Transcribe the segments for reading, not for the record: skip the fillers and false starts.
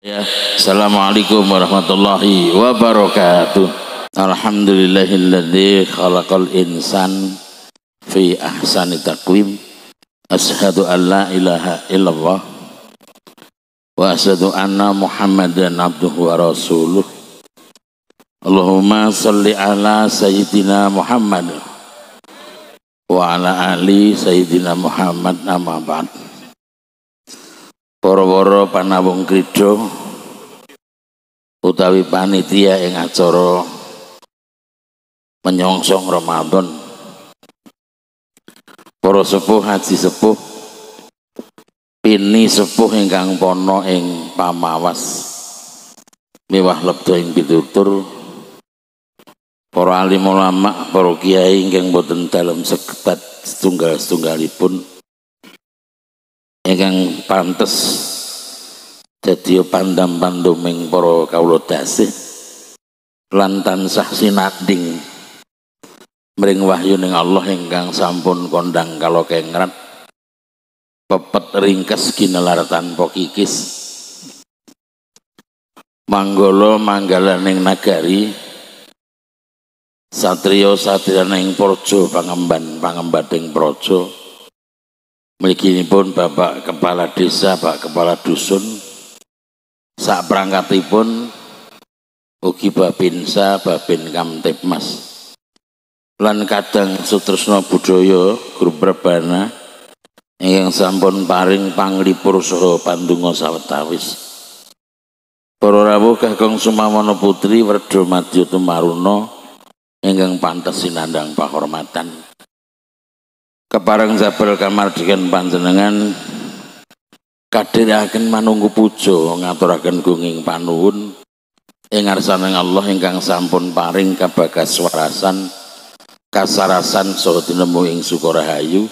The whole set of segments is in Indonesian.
Ya, Assalamualaikum warahmatullahi wabarakatuh. Alhamdulillahilladzi khalaqal insan fi ahsani taqwim. Asyhadu an la ilaha illallah wa asyhadu anna Muhammadan abduhu wa rasuluh. Allahumma shalli ala sayyidina Muhammad wa ala ali sayyidina Muhammad, amma ba'd. Para-para panawung krida utawi panitia ing acara menyongsong Ramadan, para sepuh haji sepuh pini sepuh ingkang pono ing pamawas miwah lebda ing pitutur, para alim ulama, para kiai ingkang boten dalem sekebat setunggal-setunggalipun ingkang pantes dadi pandam-panduming para kawula dasih lan tansah sinanding mring wahyuning Allah ingkang sampun kondang kala kengrat pepet ringkes ginelar tanpa kikis manggala manggalaning nagari satriya satriyaning praja pangemban-pangembating praja. Mliginipun Bapak Kepala Desa, Pak Kepala Dusun, sak perangkatipun ugi Babinsa, Babin Kamtipmas, lan kadang Sutresna Budaya Grup Rebana ingkang sampun paring panglipur saha pandonga sawetawis. Para rawuh Kakung Sumawana Putri Werda Madya Tumaruna ingkang pantes sinandhang pahormatan. Kepareng sabel kamardikan panjenengan kadhiraken manunggu puja ngaturaken gunging panuwun ing ngarsaning Allah ingkang sampun paring kabagaswarasan kasarasan saha tinemu ing sukarahayu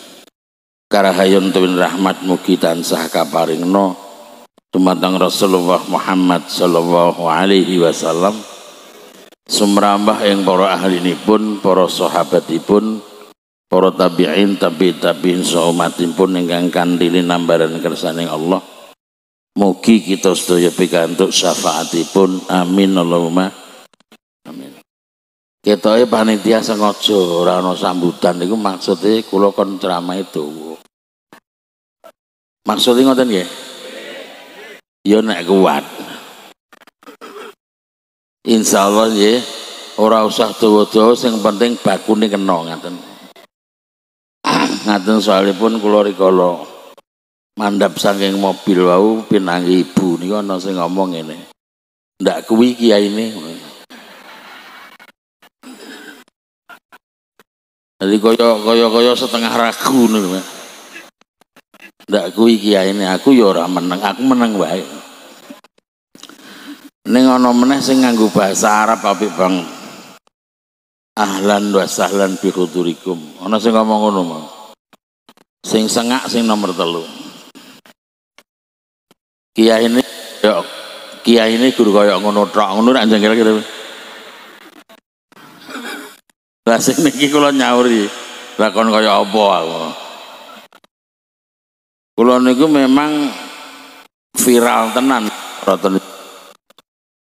karahayon tuwin rahmat mugi tansah kaparingna dumateng Rasulullah Muhammad sallallahu alaihi wasallam sumrambah ing para ahlinipun, para sahabatipun, para tabi'in, tabi'in saumatipun ingkang kanthi linambaran kersaning Allah. Mugi kita sedaya pikantuk syafaatipun. Amin Allahumma amin. Ketoke panitia sengaja ora ana sambutan niku maksude kula kon ceramah itu. Maksudnya ngoten nggih? Ya nek kuat. Insyaallah nggih, ora usah dawa-dawa sing penting bakune kena ngaten. Ngaten soalipun kula rikala mandhap saking mobil wau pinanggi ibu niku ana sing ngomong ngene. Ndak kuwi kiyaine. Jadi kaya setengah ragu niku. Ndak kuwi kiyaine, aku ya ora meneng, aku meneng wae. Ning ana meneh sing nganggo bahasa Arab apik bang. Ahlan wa sahlan bi hudurikum. Ana sing ngomong ngono mah. Sing sengak sing nomor 3. Kiai ini guru kaya ngono tok ngono rak jengkel kira. Lah sing niki kula nyauri, lakon kaya apa aku. Kula niku memang viral tenan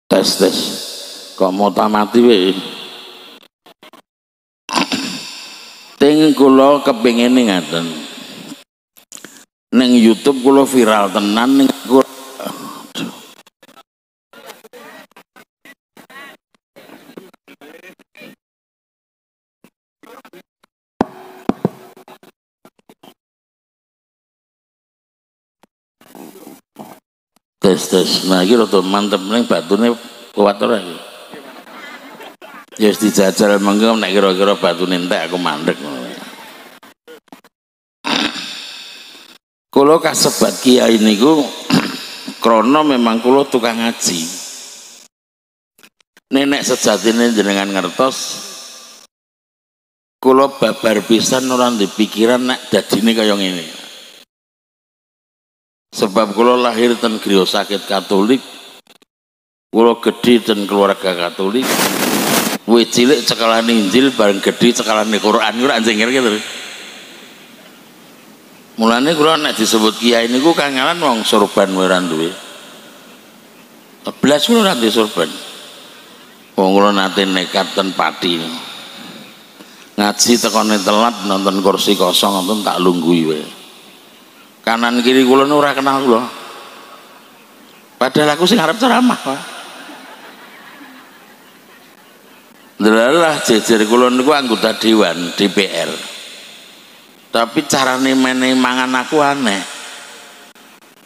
tes kok mati wae. Ting kula kepengine ngaten. Neng YouTube kula viral tenan ning kula. Tes. Nah iki rada mantep ning batune kuat ora iki. Ya wis dijajal mengko nek kira-kira batune entek aku mandek ngono. Kula kasebat kiai niku krana memang kula tukang ngaji. Nenek sejatine jenengan ngertos kula babar pisan ora ndek pikiran nek dadine kaya ngene. Sebab kula lahir ten griya sakit Katolik, kula gedhe ten keluarga Katolik. Wis cilik cekalan Injil bareng gedhe cekalan Quran ora jengkel gitu. Mulane kula nek disebut kiai niku kangelan wong sorban ora duwe. Belas kula ora sorban. Wong kula nate nekat ten Pati. Ngaji tekone telat nonton kursi kosong nonton tak lunggui wae. Kanan kiri kula ora kenal kula. Padahal aku sing arep ceramah, Pak. Delalah jejer kula niku anggota dewan DPR. Tapi carane menehi mangan aku aneh.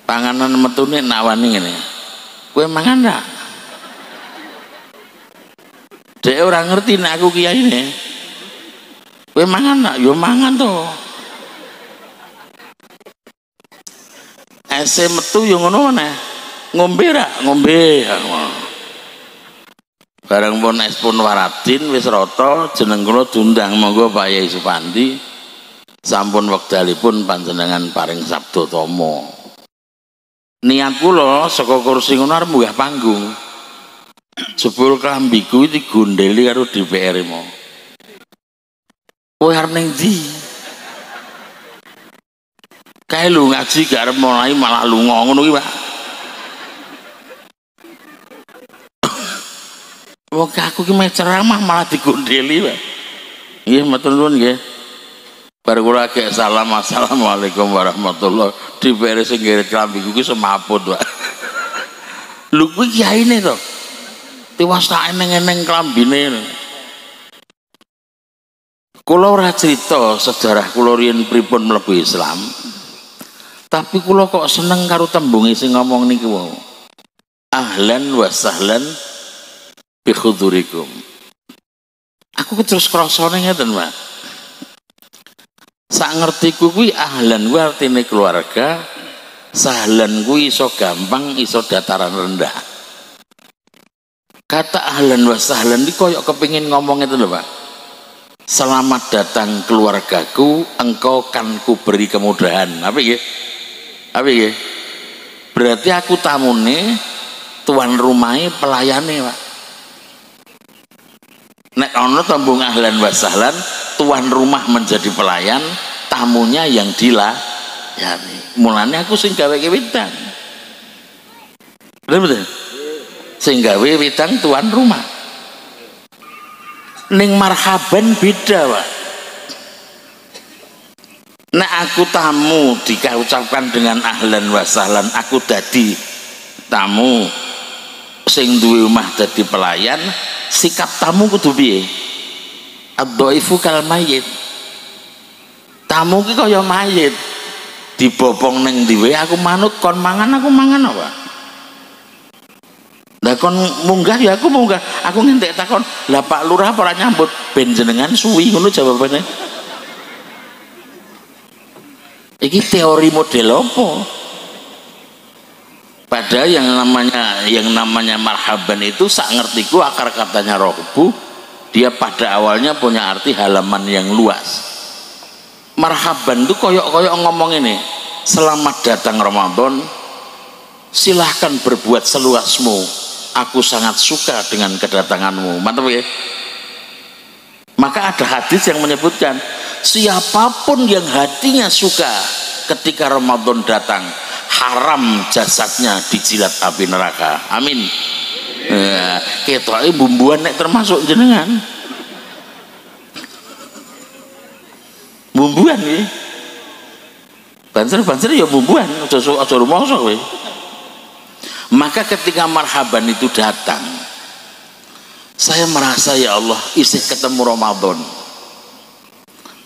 Panganan metune nak wani ngene. Kowe mangan ndak? Dek ora ngerti nek aku kiyaine. Kowe mangan ndak? Yo mangan to. Ese metu yo ngono meneh. Ngombe ra? Ngombe. Bareng pun es pun waradin wis rata jeneng kula diundang monggo Pak Yai Supandi. Sampun wekdalipun panjenengan paring sabda tama. Niat kula saka kursi ngono arep munggah panggung. Jebul klambiku digondeli karo DPR mau. Kowe arep ning ndi? Kae lu ngaji gak arep mulai malah lunga ngono ki, Pak. Wong aku ki meh ceramah malah digondeli, Pak. Nggih, matur nuwun nggih. Bar kula gek salam assalamualaikum warahmatullahi. DPR sing ngirit klambiku ki semaput, Pak. Lho kuwi kiyaine to. Tiwas tak eneng-eneng klambine. Kula ora cerita sejarah kula riyen pripun mlebu Islam. Tapi kula kok seneng karo tembunge sing ngomong niku wau. Ahlan wa sahlan bi khudurikum. Aku terus krasane ngeten, Pak. Sak ngertiku kuwi ahlan kuwi artine keluarga, sahlan kuwi iso gampang, iso dataran rendah. Kata ahlan wa sahlan ini koyok kepingin ngomong itu lho, Pak. Selamat datang keluargaku, engkau kan ku beri kemudahan. Apa ya? Apa ya? Berarti aku tamune, tuan rumahnya pelayane, Pak. Nek ono tembung ahlan wa sahlan, tuan rumah menjadi pelayan, tamunya yang dilayani. Mulane aku sing gawe wedang. Betul? Sing gawe wedang tuan rumah. Ning marhaban beda, Pak. Nek aku tamu dikaucapkan dengan ahlan wa sahlan, aku dadi tamu sing duwe omah dadi pelayan, sikap tamu kudu piye? Ad-dhaifu kal mayyit. Tamu ki kaya mayit. Dibopong ning ndi aku manut kon mangan aku mangan apa? Lah kon munggah ya aku munggah. Aku ngentek takon, "Lah Pak Lurah ora nyambut ben jenengan suwi," ngono jawabane. Iki teori model apa? Padahal yang namanya marhaban itu sak ngertiku akar katanya rohbu, dia pada awalnya punya arti halaman yang luas. Marhaban itu koyok-koyok ngomong ini, selamat datang Ramadan, silahkan berbuat seluasmu. Aku sangat suka dengan kedatanganmu. Mantap ya? Maka ada hadis yang menyebutkan, siapapun yang hatinya suka ketika Ramadan datang, haram jasadnya dijilat api neraka. Amin. Ketoknya bumbuan nek termasuk jenengan. Bumbuan ya. Banser ya bumbuan, aja rumangsa kowe. Maka ketika marhaban itu datang, saya merasa ya Allah isih ketemu Ramadan.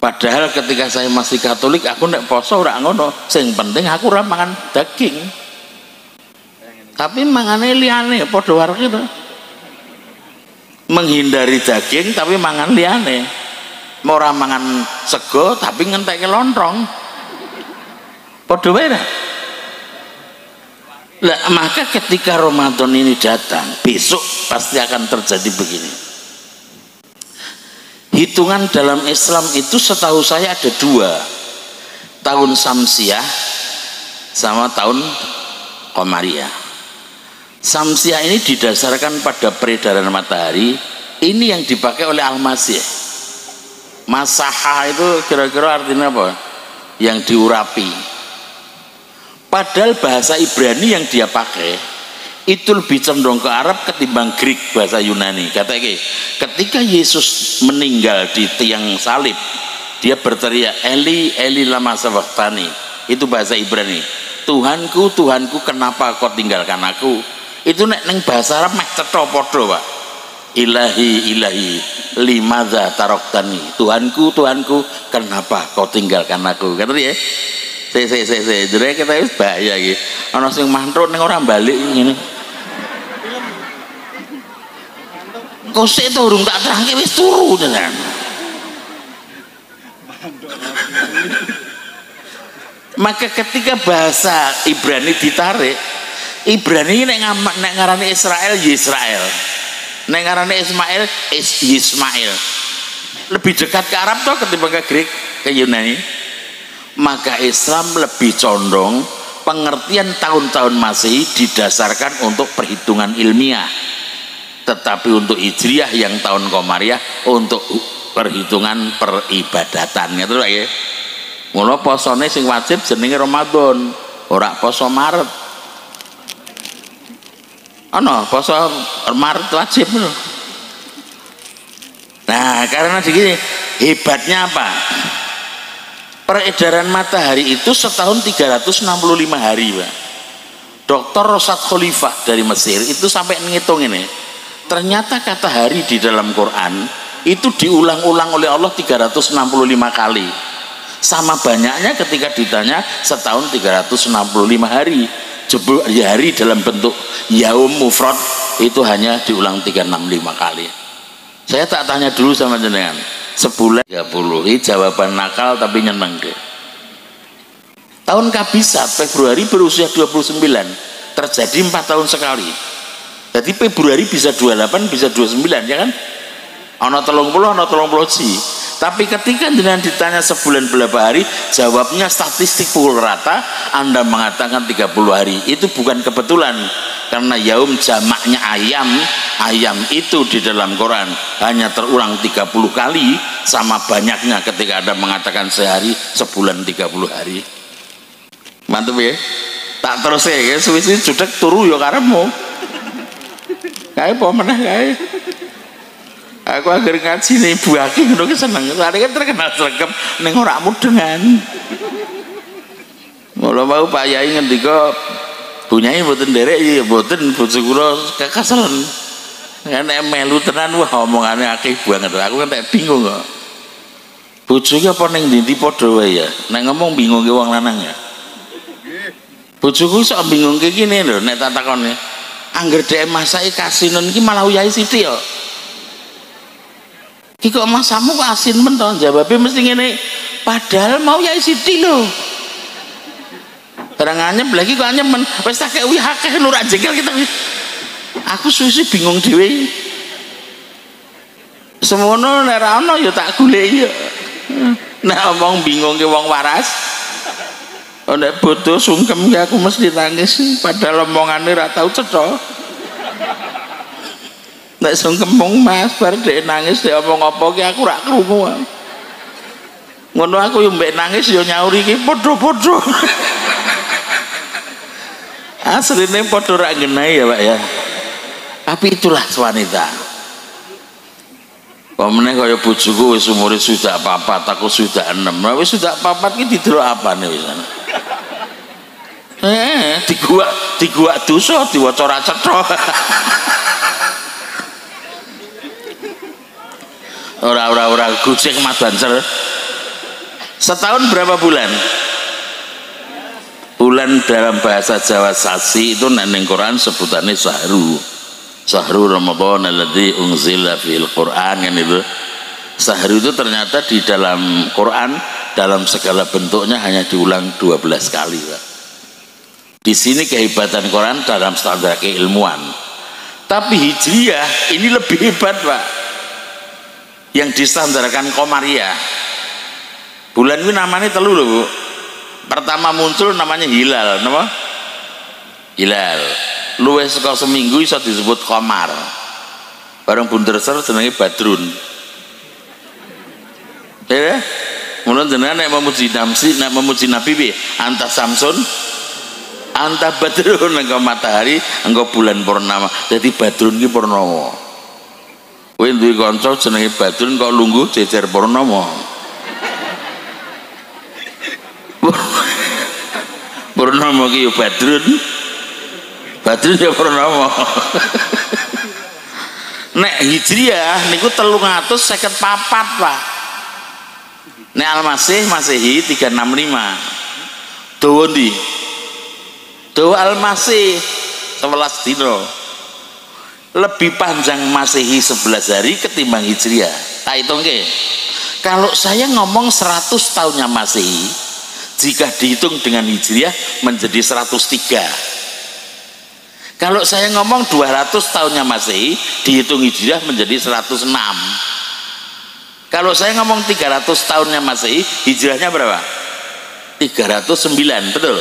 Padahal ketika saya masih Katolik, aku nek poso ora ngono. Sing penting aku ora mangan daging. Tapi mangane liyane padha wae gitu. Menghindari daging tapi mangan liyane. Ora mangan sego tapi ngentekke lontong. Padha wae. Lah, maka ketika Ramadan ini datang, besok pasti akan terjadi begini. Hitungan dalam Islam itu setahu saya ada dua, tahun Samsiah sama tahun Qamariyah. Samsiah ini didasarkan pada peredaran matahari, ini yang dipakai oleh Al-Masih. Masaha itu kira-kira artinya apa? Yang diurapi. Padahal bahasa Ibrani yang dia pakai itu lebih cenderung ke Arab ketimbang Greek bahasa Yunani. Kata ketika Yesus meninggal di tiang salib, dia berteriak Eli Eli lama sabachthani, itu bahasa Ibrani, Tuhanku Tuhanku kenapa kau tinggalkan aku. Itu nek neng bahasa Arab meh cetha padha Pak. Ilahi ilahi limadza taroktani, Tuhanku Tuhanku kenapa kau tinggalkan aku. Kata dia jadi kita wis bahaya iki. Ana sing mantruk ning ora balik ngene. Kok sik to urung tak terangke wis turu tenan. Maka ketika bahasa Ibrani ditarik, Ibrani nek ngarani Israel Yisrael, nek ngarani Ismail Ismail. Lebih dekat ke Arab toh ketimbang ke Greek, ke Yunani. Maka Islam lebih condong pengertian tahun-tahun Masehi didasarkan untuk perhitungan ilmiah, tetapi untuk Hijriah yang tahun Komariah untuk perhitungan peribadatan. Gitu lah ya. Mula posone sing wajib jenenge Ramadan, ora poso Maret. Ana poso Maret wajib lho. Nah, karena begini, hebatnya apa? Peredaran matahari itu setahun 365 hari Pak. Dr. Rosad Khalifah dari Mesir itu sampai ngitung ini, ternyata kata hari di dalam Quran itu diulang-ulang oleh Allah 365 kali, sama banyaknya ketika ditanya setahun 365 hari. Jebul hari dalam bentuk yaum mufrad itu hanya diulang 365 kali. Saya tak tanya dulu sama jenengan, sebulan 30, ini jawaban nakal tapi nyeneng deh. Tahun Kabisat Februari berusia 29, terjadi 4 tahun sekali. Jadi Februari bisa 28 bisa 29 ya kan, ana 30 ana 30 ji. Tapi ketika jenengan ditanya sebulan berapa hari, jawabnya statistik pukul rata, Anda mengatakan 30 hari. Itu bukan kebetulan, karena yaum jamaknya ayam, ayam itu di dalam Quran hanya terulang 30 kali, sama banyaknya ketika Anda mengatakan sehari, sebulan 30 hari. Mantap ya. Tak terus ya, suwi-suwi judek turu ya karepmu. Kae apa meneh kae. Aku agar ngaji nih buaki ngono ki seneng. Soale kan terkenal sregep ning ora mudengan. Mula mau Pak Yai ngendika bunyai mboten nderek ya mboten bojo kula kekaselen. Nek melu tenan wah omongane akeh banget. Aku kan tak bingung kok. Bojo ki apa ning ndi padha wae ya. Nek ngomong bingung ki wong lanang ya. Bojoku sok bingungke kene lho nek tak takone. Angger dhek masake kasinon iki malah uyai sithik ya. Ki kok masamu kok asin men to, jawabe mesti ngene, padahal mau ya sithik lho. Barang anyep lagi kok anyep men, wis tak kei akeh lho ra jengkel kita. Aku suwi bingung dhewe. Semono nek ra ono ya tak goleki ya. Nek omong bingung ke wong waras. Nek bodoh sungkem ki aku mesti nangis padahal omongane ra tau cetha. Nek sungkem mung Mas bar dhek nangis dhek omong apa ki aku rak krungu. Ngono aku yo mbek nangis yo nyauri ki padha-padha. Asline padha rak ngenai ya Pak ya. Tapi itulah wanita. Pemene kaya bojoku wis umure sudah 4, aku sudah 6. Nah wis sudah 4 ki didelok apane wis. Diguak dosa diwaca ra cetha. Ora gusik Mas Banser. Setahun berapa bulan? Bulan dalam bahasa Jawa sasi itu ning Quran sebutannya sahru. Sahru Ramadan alladzi unzila fil Quran kan itu. Sahru itu ternyata di dalam Quran dalam segala bentuknya hanya diulang 12 kali, Pak. Di sini kehebatan Quran dalam standar keilmuan. Tapi Hijriah ini lebih hebat, Pak. Yang distandarkan Komariah. Bulan ini namanya telu loh Bu. Pertama muncul namanya hilal, nama? Hilal. Luwih saka seminggu iso disebut Komar. Bareng bunderser jenenge Badrun. Ya, mulai jenengan nek memuji Nabi, nek memuji Nabi bi, antas Samsun Anta badrun, engkau matahari, engkau bulan purnama. Jadi badrun ki purnama. Kowe duwe kanca jenenge Badrun kok lungguh jejer purnama. Purnama ki yo Badrun. Badrun ya purnama. Nek Hijriah niku 354, Pak. Nek Al-Masih Masehi 365. Dawa ndi? Dawa Al-Masih 11 dina. Lebih panjang Masehi 11 hari ketimbang Hijriah. Tak hitungke. Kalau saya ngomong 100 tahunnya Masehi, jika dihitung dengan Hijriah menjadi 103. Kalau saya ngomong 200 tahunnya Masehi, dihitung Hijriah menjadi 106. Kalau saya ngomong 300 tahunnya Masehi, Hijriahnya berapa? 309, betul?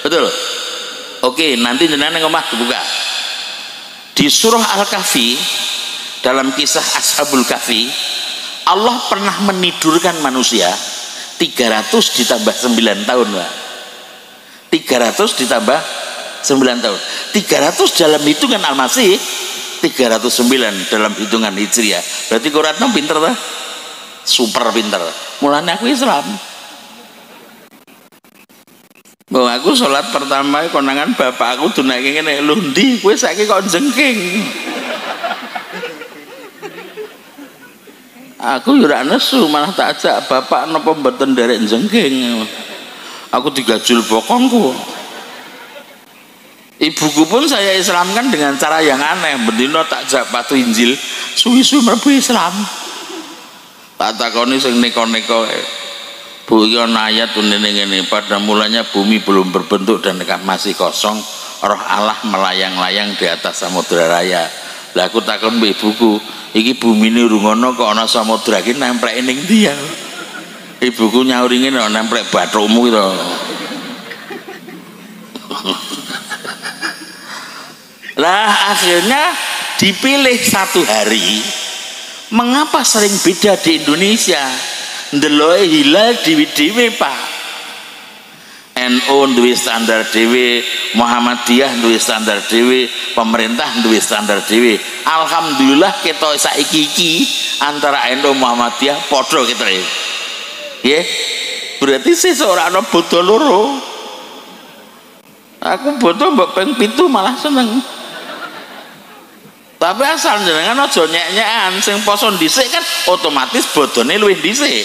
Betul? Oke, nanti jenengan ngomong buka. Di surah Al-Kahfi, dalam kisah Ashabul Kahfi, Allah pernah menidurkan manusia 300 ditambah 9 tahun, Pak. 300 ditambah 9 tahun. 300 dalam hitungan Al-Masih, 309 dalam hitungan Hijriah. Berarti Quran pinter tak? Super pinter. Mulanya aku Islam. Bahwa aku sholat pertama konangan bapak aku dunake ngene, lho ndi kowe saiki kok jengking. Aku yo ora nesu, malah tak ajak bapak napa mboten nderek jengking. Aku digajul bokongku. Ibuku pun saya Islamkan dengan cara yang aneh. Bendino tak jak patu Injil, suwi-suwi mlebu Islam. Tak takoni sing neko-neko, Bu iki ana ayat ngene, pada mulanya bumi belum berbentuk dan masih kosong, roh Allah melayang-layang di atas samudra raya. Lah aku takon mbek ibuku, iki bumi ini rungono kok ana samudra iki nemplek ning ndi ya? Ibuku nyauri ngene, nemplek bathukmu gitu. Lah akhirnya dipilih satu hari. Mengapa sering beda di Indonesia? Ndeloke hilal dewe-dewe, Pak. NU duwe standar dewe, Muhammadiyah duwe standar dewe, pemerintah duwe standar dewe. Alhamdulillah kita saiki iki antara NU Muhammadiyah padha kita. Nggih. Berarti sesuk ora ana bodho loro. Aku bodho mbok ping 7 malah seneng. Tapi asal jenengan aja nyek-nyekan, sing poso dhisik kan otomatis bodhone luwih dhisik.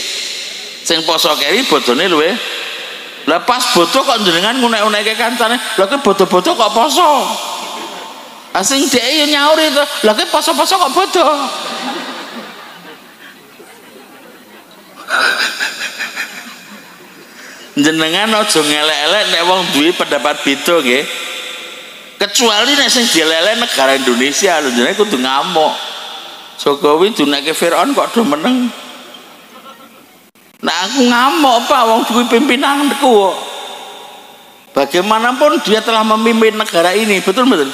Sing poso keri bodhone luwih. Lah pas bodho kok jenengan ngunek-uneke kancane, lha ki bodho-bodho kok poso. Asing dhek yo nyauri to, lha ki poso-poso kok bodho. Jenengan aja ngelek-elek nek wong duwe pendapat beda nggih. Kecuali nek sing dileleh negara Indonesia lho, jenenge kudu ngamuk. Jokowi dunake Firaun kok do meneng. Nah aku ngamuk Pak, wong duwe pimpinanku. Bagaimanapun dia telah memimpin negara ini, betul betul.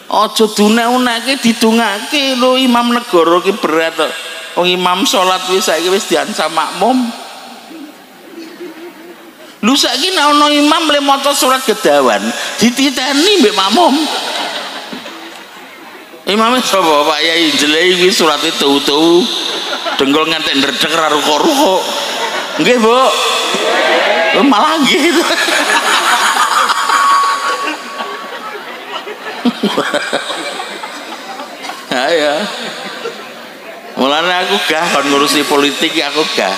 Aja dunek-uneke didungake lho imam negara ki berat kok. Wong imam salat wis saiki wis diancam makmum. Lu saiki nek ana imam le maca surat Gedawan dititeni mbek makmum. Imame sapa Pak Yai jelei kuwi surate tuhu-tuhu. Dengkul ngantek ndredeg ra ruko-ruko. Nggih, Bu. Malah nggih. Ayo. Mulane aku gah kon ngurusi politik aku gah.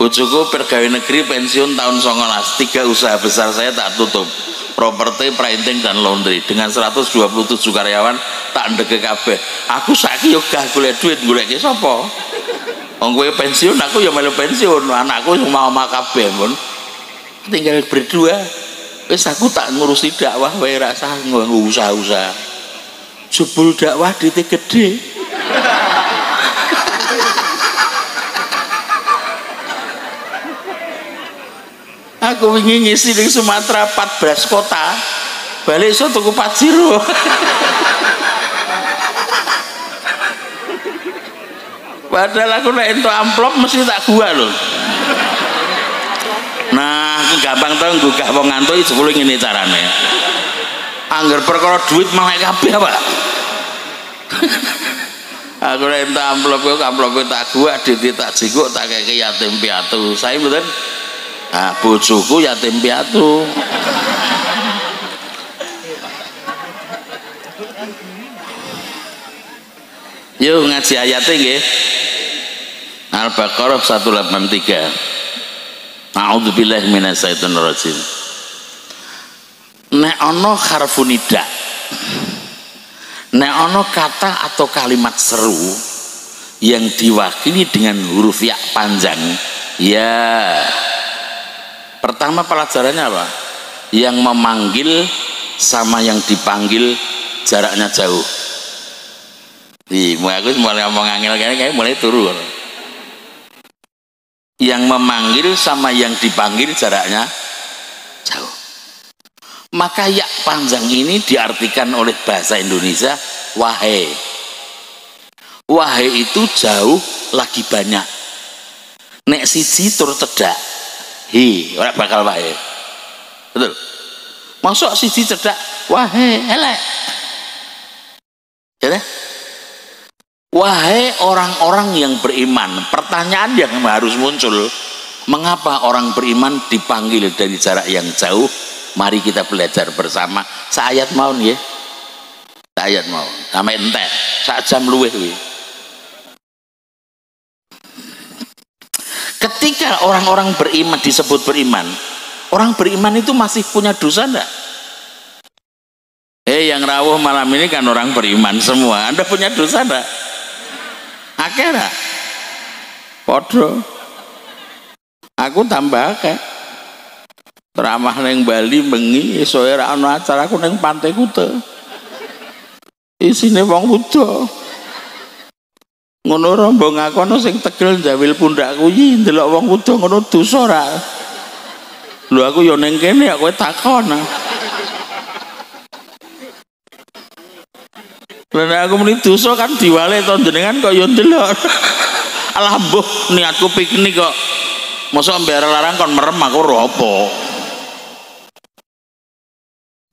Bojoku pegawai negeri pensiun tahun 19, 3 usaha besar saya tak tutup, properti, printing dan laundry dengan 127 karyawan tak ndeke kabeh. Aku saiki yo gah golek duit, goleke sapa? Wong kowe pensiun, aku ya melu pensiun, anakku semua omah kabeh pun. Tinggal berdua. Wis aku tak ngurusi dakwah wae ra usah usaha-usaha. Jebul dakwah dite gede. Aku ingin ngisi di Sumatera 14 kota, balik so tuku Pajero. Padahal aku nek entuk amplop mesti tak gua loh. Nah gampang tau nggugah wong ngantuk 10 ngene carane. Angger perkara duit melek kabeh apa? Aku nek entuk amplop tak gua duit tak jikuk tak keke yatim piatu. Saya mboten. Ah bojoku yatim piatu. Yuk ngaji ayatnya nggih. Al-Baqarah 183. A'udzubillahi minasyaitonir rajim. Nek ana harfun nida, nek ana kata atau kalimat seru yang diwakili dengan huruf ya panjang, ya pertama pelajarannya apa? Yang memanggil sama yang dipanggil jaraknya jauh. Mulai aku mulai ngomong angel kayak mulai turun. Yang memanggil sama yang dipanggil jaraknya jauh. Maka ya panjang ini diartikan oleh bahasa Indonesia wahai. Wahai itu jauh lagi banyak. Nek siji tur cedak. Hi, ora bakal wahai. Betul. Masuk siji cedak wahai elek. Ya. Wahai orang-orang yang beriman, pertanyaan yang harus muncul, mengapa orang beriman dipanggil dari jarak yang jauh? Mari kita belajar bersama. Saayat mau nggih. Saayat mau. Sampai entek, sak jam luwih kuwi. Ketika orang-orang beriman disebut beriman, orang beriman itu masih punya dosa enggak? Yang rawuh malam ini kan orang beriman semua. Anda punya dosa enggak? Akhirnya podo aku tambah akeh ceramah neng Bali bengi esuk ora ana acara aku neng Pantai Kuta isine wong wuda ngono rombong aku ana sing tegel njawil pundakku iki ndelok wong wuda ngono dosa ora lho aku yo ning kene kowe takon Lha aku muni dosa kan diwale to jenengan kok yo ndelok. Alah mbuh niatku piknik kok. Mosok mbare larang kon merem aku ora apa.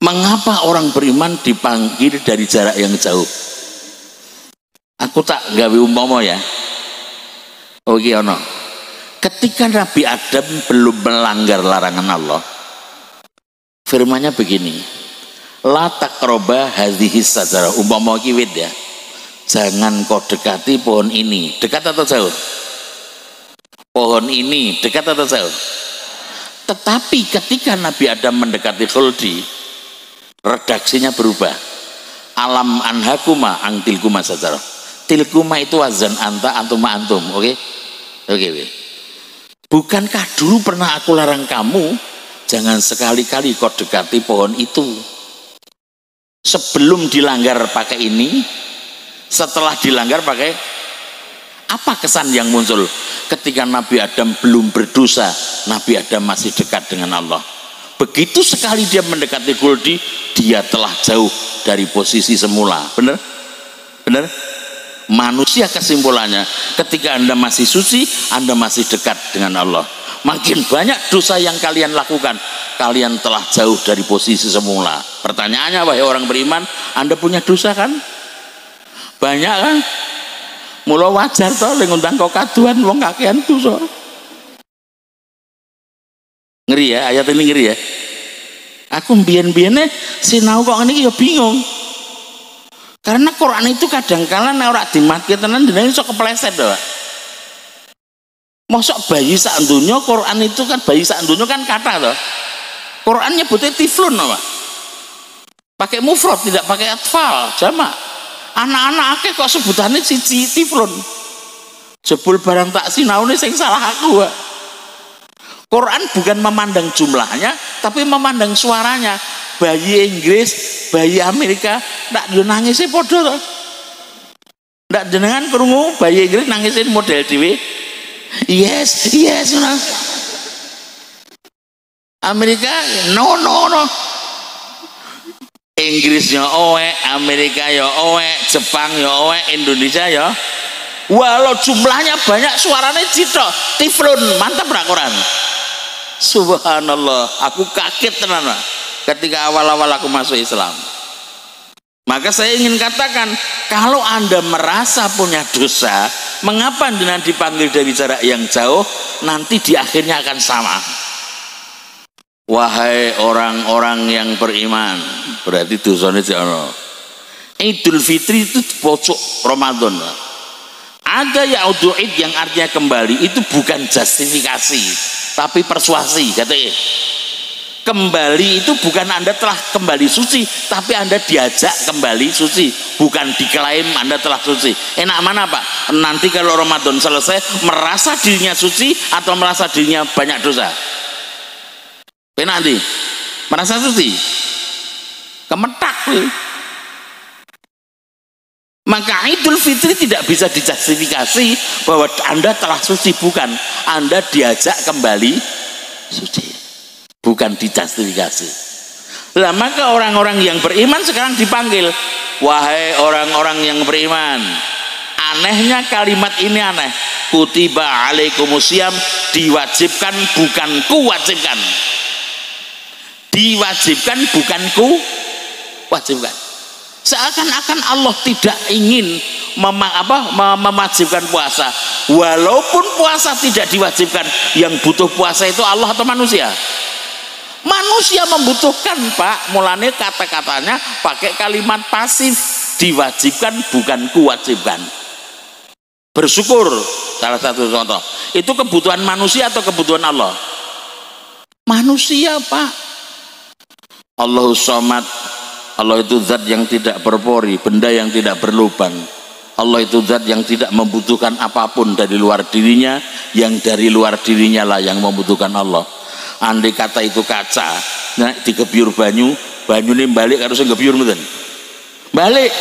Mengapa orang beriman dipanggil dari jarak yang jauh? Aku tak gawe umpama ya. Oke ono. Ketika Nabi Adam belum melanggar larangan Allah, firman-Nya begini. La taqroba hadhihi sajarah, umpama kiwit ya, jangan kau dekati pohon ini. Dekat atau jauh? Pohon ini dekat atau jauh? Tetapi ketika Nabi Adam mendekati khuldi, redaksinya berubah. Alam anhakuma ang tilkuma sajarah. Tilkuma itu wazan anta antuma antum. Oke? Oke. Bukankah dulu pernah aku larang kamu jangan sekali-kali kau dekati pohon itu? Sebelum dilanggar pakai ini, setelah dilanggar pakai apa kesan yang muncul? Ketika Nabi Adam belum berdosa, Nabi Adam masih dekat dengan Allah. Begitu sekali dia mendekati khuldi, dia telah jauh dari posisi semula. Benar? Benar? Manusia kesimpulannya, ketika Anda masih suci, Anda masih dekat dengan Allah. Makin banyak dosa yang kalian lakukan, kalian telah jauh dari posisi semula. Pertanyaannya, wahai orang beriman, Anda punya dosa kan? Banyak kan? Mula wajar toh ngundang kau kaduan wong kakean dosa. Ngeri ya, ayat ini ngeri ya. Aku mbien-mbiene sinau kok ngene iki ya bingung. Karena Quran itu kadang-kala nek ora dimatke tenan jenenge iso kepleset to. Mosok bayi sak donya Quran itu kan bayi sak donya kan kata toh. Quran nyebutnya tiflun apa? Pakai mufrad tidak pakai atfal, jamak. Anak-anak akeh kok sebutannya siji tiflun. Jebul barang tak sinaune sing salah aku. Quran bukan memandang jumlahnya, tapi memandang suaranya. Bayi Inggris, bayi Amerika, ndak yo nangisé padha to. Ndak jenengan krungu bayi Inggris nangisin model dhewe. Yes. Amerika no. Inggrisnya oe, Amerika ya oe, Jepang ya oe, Indonesia ya. Walau jumlahnya banyak suaranya cito, tiflun, mantap ra Quran. Subhanallah, aku kaget tenan Pak, ketika awal-awal aku masuk Islam. Maka saya ingin katakan, kalau Anda merasa punya dosa, mengapa Anda dipanggil dari jarak yang jauh, nanti di akhirnya akan sama. Wahai orang-orang yang beriman, berarti dosanya jangan. Idul Fitri itu pojok Ramadan. Ada ya'udu id yang artinya kembali, itu bukan justifikasi tapi persuasi. Katanya kembali itu bukan Anda telah kembali suci, tapi Anda diajak kembali suci, bukan diklaim Anda telah suci. Enak mana Pak? Nanti kalau Ramadan selesai merasa dirinya suci atau merasa dirinya banyak dosa? Enak nanti merasa suci kemetak. Maka Idul Fitri tidak bisa dijustifikasi bahwa Anda telah suci, bukan. Anda diajak kembali suci, bukan dijustifikasi. Lah maka orang-orang yang beriman sekarang dipanggil, wahai orang-orang yang beriman. Anehnya kalimat ini aneh. Kutiba alaikumusiyam, diwajibkan bukan kuwajibkan. Diwajibkan bukan kuwajibkan. Seakan-akan Allah tidak ingin mewajibkan puasa, walaupun puasa tidak diwajibkan. Yang butuh puasa itu Allah atau manusia? Manusia membutuhkan Pak, mulanya kata-katanya pakai kalimat pasif, diwajibkan bukan kuwajibkan. Bersyukur salah satu contoh. Itu kebutuhan manusia atau kebutuhan Allah? Manusia Pak. Allahus Somad, Allah itu zat yang tidak berpori, benda yang tidak berlubang. Allah itu zat yang tidak membutuhkan apapun dari luar dirinya, yang dari luar dirinya lah yang membutuhkan Allah. Andai kata itu kaca, nah dikebyur banyu ini balik harusnya ngebyur mboten. Balik.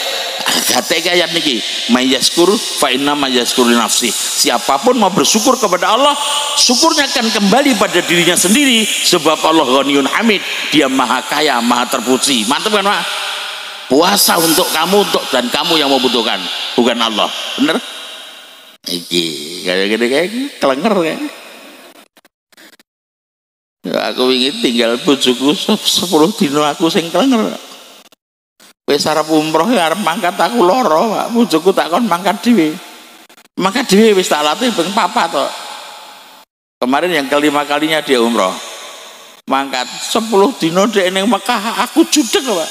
Kata ayat niki, mayyaskur fa inna mayyaskur li nafsi. Siapapun mau bersyukur kepada Allah, syukurnya akan kembali pada dirinya sendiri, sebab Allah Ghaniyun Hamid, Dia maha kaya, maha terpuji. Mantap kan Pak? Puasa untuk kamu, dan kamu yang membutuhkan, bukan Allah. Bener? Iki kayak gini kelenger kayak. Ya, aku ingin tinggal bojoku 10 dino aku sing kelenger. Wis arep umroh ya arep mangkat aku loro, Pak. Bojoku takon mangkat dhewe. Mangkat dhewe wis tak latih ping 4 to. Kemarin yang kelima kalinya dia umroh. Mangkat 10 dino dhek ning Mekah, aku judeg, Pak.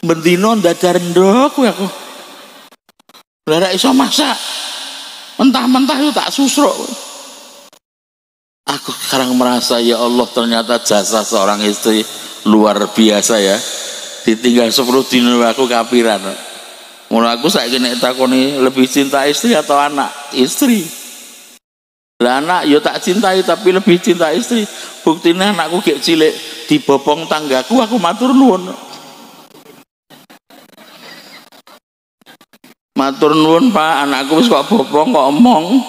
Bendino ndadar ndok kowe aku. Lah iso masak. Mentah-mentah yo tak susruk. Aku sekarang merasa ya Allah, ternyata jasa seorang istri luar biasa ya. Ditinggal 10 dino aku kapiran. Mulai aku saiki nek takoni lebih cinta istri atau anak? Istri. Lah anak yo tak cintai tapi lebih cinta istri. Buktine anakku gek cilik dibopong tanggaku, aku matur nuwun. Matur nuwun Pak, anakku wis kok bopong kok omong.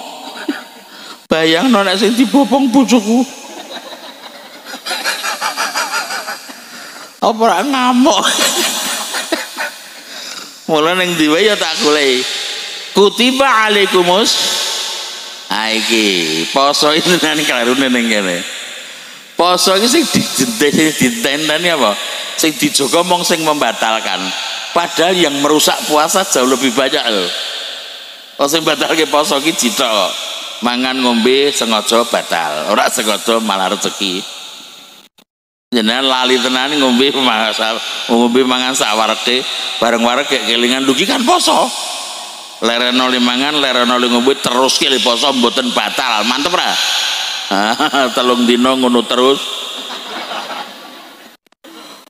Bayangno nek sing dibopong bojoku. Apa ora ngamuk. Mula ning diwe ya tak goleki. Kutiba alaikumus. Ha iki poso itu nang klarune ning kene. Poso iki sing ditenteni apa? Sing dijogo mong sing membatalkan. Padahal yang merusak puasa jauh lebih banyak loh. Oh sing batalke poso iki cithok. Mangan ngombe sengaja batal, ora sengaja malah rezeki. Jenengan lali tenan ngombe mangan sak warege, bareng warege kelingan dugi kan poso. Lereno limangan, lereno ngombe terus ke poso mboten batal. Mantep ra? 3 dino ngono terus.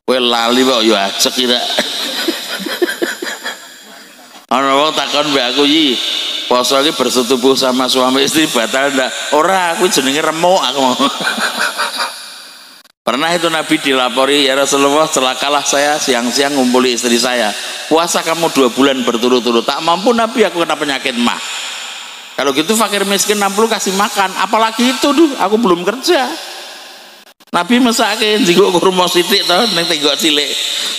Kowe lali kok ya ajek kira. Ana wong takon mbek aku iki, poso iki bersetubuh sama suami istri batal ndak? Ora, aku jenenge remuk aku. Pernah itu Nabi dilapori, ya Rasulullah celakalah saya siang-siang ngumpuli istri saya. Puasa kamu 2 bulan berturut-turut, tak mampu Nabi, aku kena penyakit mah. Kalau gitu fakir miskin 60 kasih makan, apalagi itu duh, aku belum kerja. Nabi mesake njinguk kurma sithik to ning tenggok cilik.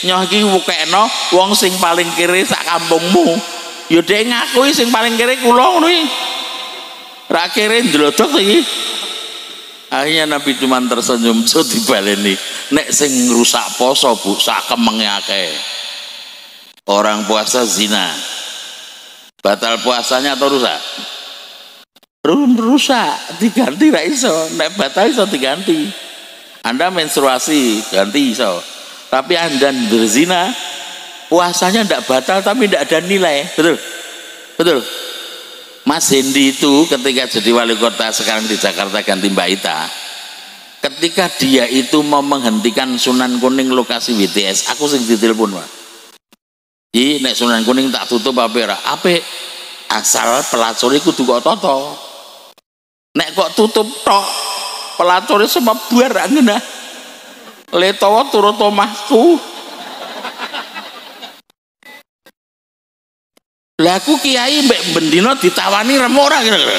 Nyoh iki wukekno wong sing paling kere sak kampungmu. Ya dhek ngakui sing paling kere kula ngono iki. Ra kere ndlodok iki. Akhirnya Nabi cuma tersenyum, so dibaleni. Nek sing rusak poso Bu, sak kemenge akeh. Orang puasa zina, batal puasanya atau rusak? Rusak, diganti ra iso. Nek batal iso diganti. Anda menstruasi, ganti iso. Tapi Anda berzina, puasanya ndak batal tapi ndak ada nilai. Betul? Betul? Mas Hendi itu ketika jadi wali kota sekarang di Jakarta ganti Mbak Ita, ketika dia itu mau menghentikan Sunan Kuning lokasi BTS, aku sing ditelepon Pak. Nek Sunan Kuning tak tutup apa ora? Apik, asal pelacur kudu kok toto. Nek kok tutup tok, pelacur sebab buar ngene. Letowo turut omahku. Lah aku kiai mbek bendino ditawani rem ora kira-kira.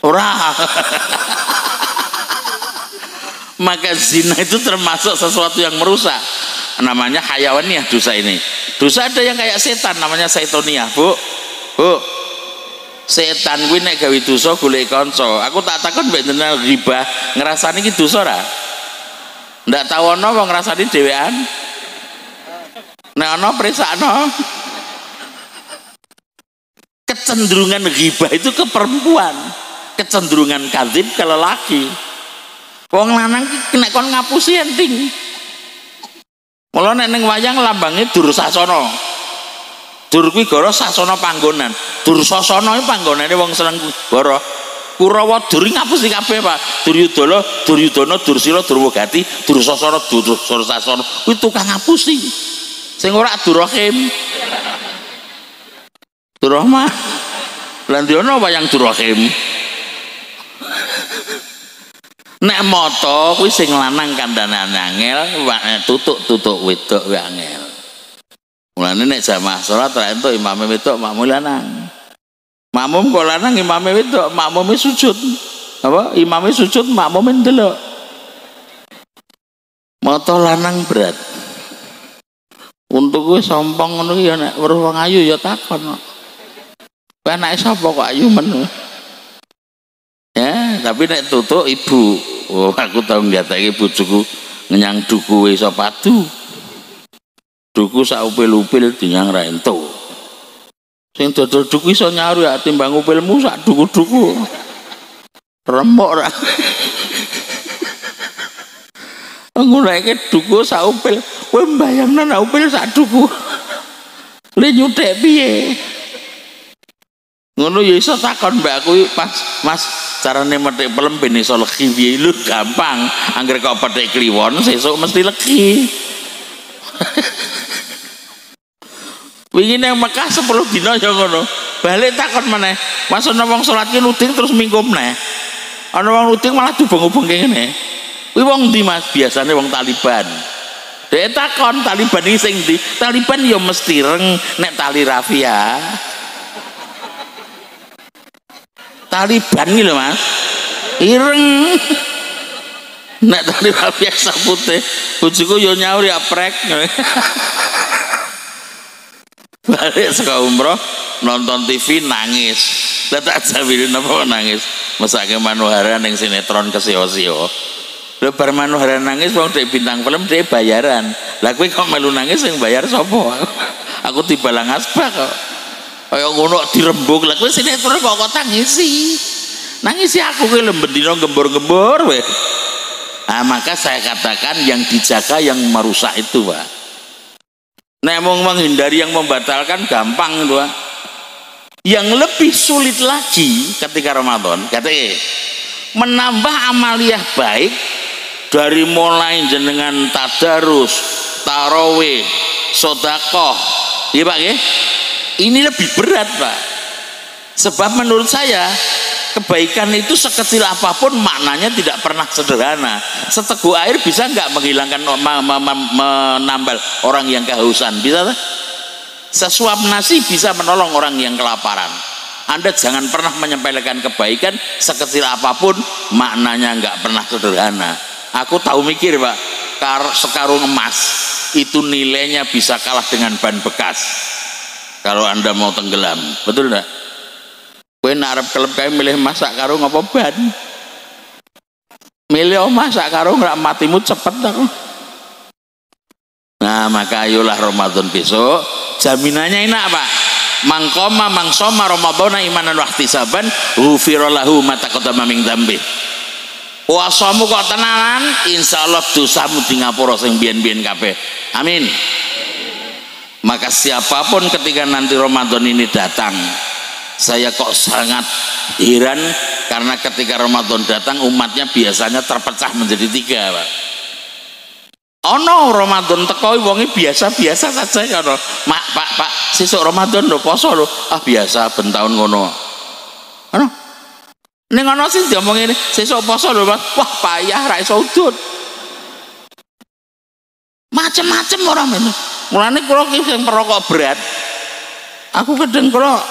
Ora. Maka zina itu termasuk sesuatu yang merusak. Namanya hayawaniyah dosa ini. Dosa ada yang kayak setan namanya saitonia, Bu. Bu. Setan kuwi nek gawe dosa golek kanca. Aku tak takon mbek jenengan riba, ngrasani iki dosa ora? Ndak tau ana wong ngrasani dhewean. Nek ana presakno. Kecenderungan ghibah itu ke perempuan, kecenderungan kadzib ke lelaki. Wong lanang nek kon ngapusi enting. Mula nek ning wayang lambange Dursasana. Dur kuwi gara sasana panggonan. Dursasana iki panggonane wong seneng gara. Kurawa Dur ngapusi kabeh, Pak. Duryudana, Dursila, Durwagati, Dursasana, Dursasana. Kuwi tukang ngapusi. Sing ora Durrahim. Durrahman. Lan diono wayang Durrahim. Nek moto kuwi sing lanang kandhane angel, tutuk wedok kuwi angel. Mulane nek jamaah salat ra entuk imame wedok, makmum lanang. Makmum kok lanang imame wedok, makmume sujud. Apa? Imame sujud, makmume ndelok. Moto lanang berat. Untuk kuwi sompong ngono ki ya nek weruh wong ayu ya takon. Anake sapa kok ayu men? Ya, tapi nek tutuk ibu. Oh, aku tau ngatake bojoku ngenyang duku iso padu. Duku sak upil-upil dinyang ra entuk. Sing dodol duku iso nyaru ya timbang upilmu sak duku-duku. Remuk ra. Nggunakake duku sak upil, kowe mbayangno nek upil sak duku. Le nyuthek piye? Ngono ya iso takon mbak aku pas Mas carane metik pelem ben iso legi piye lho gampang anggere kok petik kliwon sesuk mesti legi. Wingi nang Mekah 10 dina ya ngono. Balik takon meneh. Mas ana wong salat ki nuding terus mingkum neh. Ana wong nuding malah dubeng-ubeng ngene. Kuwi wong ndi Mas? Biasane wong Taliban. Dek takon Taliban iki sing ndi? Taliban ya mesti reng nek tali rafia. Taliban iki lho Mas. Ireng. Nek tali rafia sapute, bojoku yo nyaur ya prek. Balik saka umroh nonton TV nangis. Lah tak jawil napa nangis? Mesake Manuhara ning sinetron kesio-sio. Lha bar Manuhara nangis wong dek bintang film dhek bayaran. Lah kowe kok melu nangis sing bayar sapa? Aku dibalang asbak kok. Kaya ngono dirembug. Lah kowe sinetron kok tangisi. Nangisi aku ki lembet dino gembor-gembor weh. Nah, maka saya katakan yang dijaga yang merusak itu, Pak. Nek mau menghindari yang membatalkan gampang itu, Pak. Yang lebih sulit lagi ketika Ramadan, katanya menambah amaliyah baik dari mulai jenengan tadarus, tarawih, sodakoh, ya Pak ya. Ini lebih berat, Pak. Sebab menurut saya kebaikan itu sekecil apapun maknanya tidak pernah sederhana. Seteguk air bisa nggak menghilangkan menambal orang yang kehausan? Bisa tak? Sesuap nasi bisa menolong orang yang kelaparan. Anda jangan pernah menyepelekan kebaikan sekecil apapun maknanya nggak pernah sederhana. Aku tahu mikir Pak, sekarung emas itu nilainya bisa kalah dengan ban bekas kalau Anda mau tenggelam, betul enggak? Kowe nek arep kelep kae milih masak karung apa ban? milih omah sak karo nggak matimu cepet aku. Nah maka ayolah Ramadan besok jaminannya enak Pak. Mangkoma mangsoma Ramadana imanan wahtisaban ghufira lahu ma taqaddama min dzambi. Puasamu kok tenanan insyaallah dosamu di ngapura sing biyen-biyen kabeh. Amin. Maka siapapun ketika nanti Ramadan ini datang, saya kok sangat heran karena ketika Ramadan datang umatnya biasanya terpecah menjadi 3 Pak. Ono Ramadan teko wonge biasa-biasa saja ya no. Pak sesuk Ramadan lho poso lho. Ah biasa ben taun ngono. Ono. Ning ono sing diomong ngene, sesuk poso lho Pak. Wah payah ra iso udut. Macem-macem orang ini. Mulane kula ki sing perokok berat. Aku kadang kula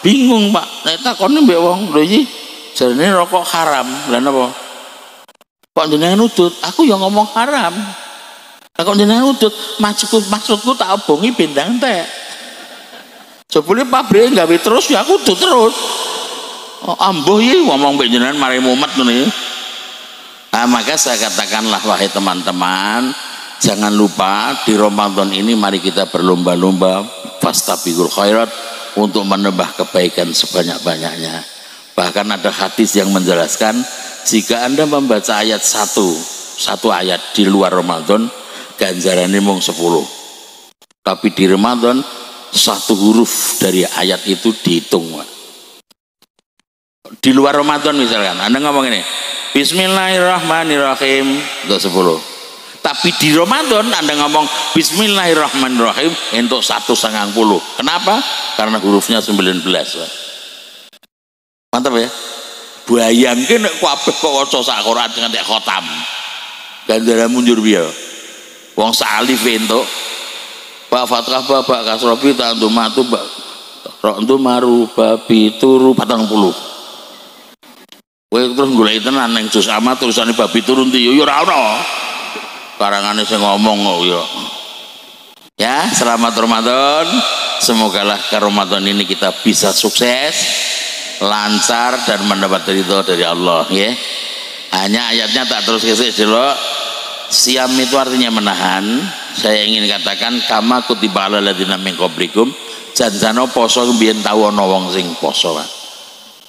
bingung Pak. Nek takone mbek wong lho iki jarene rokok haram. Lah napa? Kok jenengan udut? Aku ya ngomong haram. Kok jenengan udut, maksudku tak obongi bendang teh. Jebule pabrik gawe terus ya aku udut terus. Oh, ambuh iki ngomong mbek jenengan mari mumet ngene. Nah, maka saya katakanlah wahai teman-teman, jangan lupa di Ramadan ini mari kita berlomba-lomba fastabiqul khairat untuk menambah kebaikan sebanyak-banyaknya. Bahkan ada hadis yang menjelaskan jika Anda membaca ayat satu ayat di luar Ramadan ganjarannya mung 10, tapi di Ramadan 1 huruf dari ayat itu dihitung. Di luar Ramadan misalkan Anda ngomong ini Bismillahirrahmanirrahim untuk 10, tapi di Ramadan Anda ngomong Bismillahirrahmanirrahim untuk 190. Kenapa? Karena hurufnya 19. Mantap ya. Bayangke nek kabeh kok waca sak Quran nganti khotam ganjaran munjur piye. Wong salif entuk Pak Fatkah Bapak Kasrobi tantu matu Pak Rontu maru babi turu 40. Kowe terus golek tenan ning juz amat tulisane babi turu ndi yo ora ono. Karangane sing ngomong kok yo. Ya, selamat Ramadan. Semogalah ke Ramadan ini kita bisa sukses, lancar dan mendapat ridho dari Allah ya. Hanya ayatnya tak terus kesik delok. Siam itu artinya menahan. Saya ingin katakan kama kutiba alal ladzina min qablikum, janjano poso mbiyen tau ana wong sing poso Pak.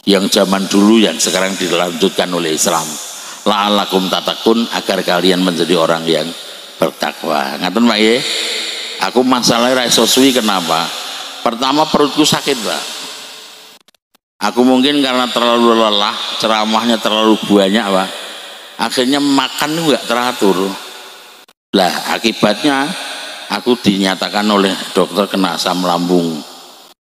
Yang zaman dulu yang sekarang dilanjutkan oleh Islam. La'allakum tatakun, agar kalian menjadi orang yang bertakwa. Ngaten Pak ya. Aku masalahnya ra iso suwi kenapa? Pertama perutku sakit Pak. Aku mungkin karena terlalu lelah, ceramahnya terlalu banyak Pak. Akhirnya makan juga teratur. Lah akibatnya aku dinyatakan oleh dokter kena asam lambung.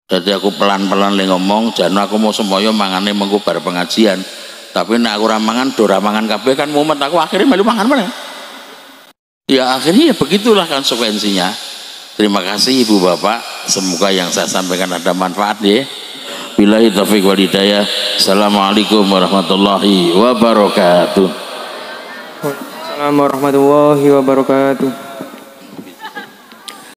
Jadi aku pelan-pelan ngomong, jangan aku mau semboyo mangane mengko bar pengajian. Tapi nek aku ramangan do ramangan kabeh kan mumet aku akhirnya melu mangan meneh. Ya akhirnya ya begitulah konsekuensinya. Terima kasih Ibu Bapak, semoga yang saya sampaikan ada manfaat ya. Billahi taufiq wal hidayah. Assalamualaikum warahmatullahi wabarakatuh. Assalamualaikum warahmatullahi wabarakatuh.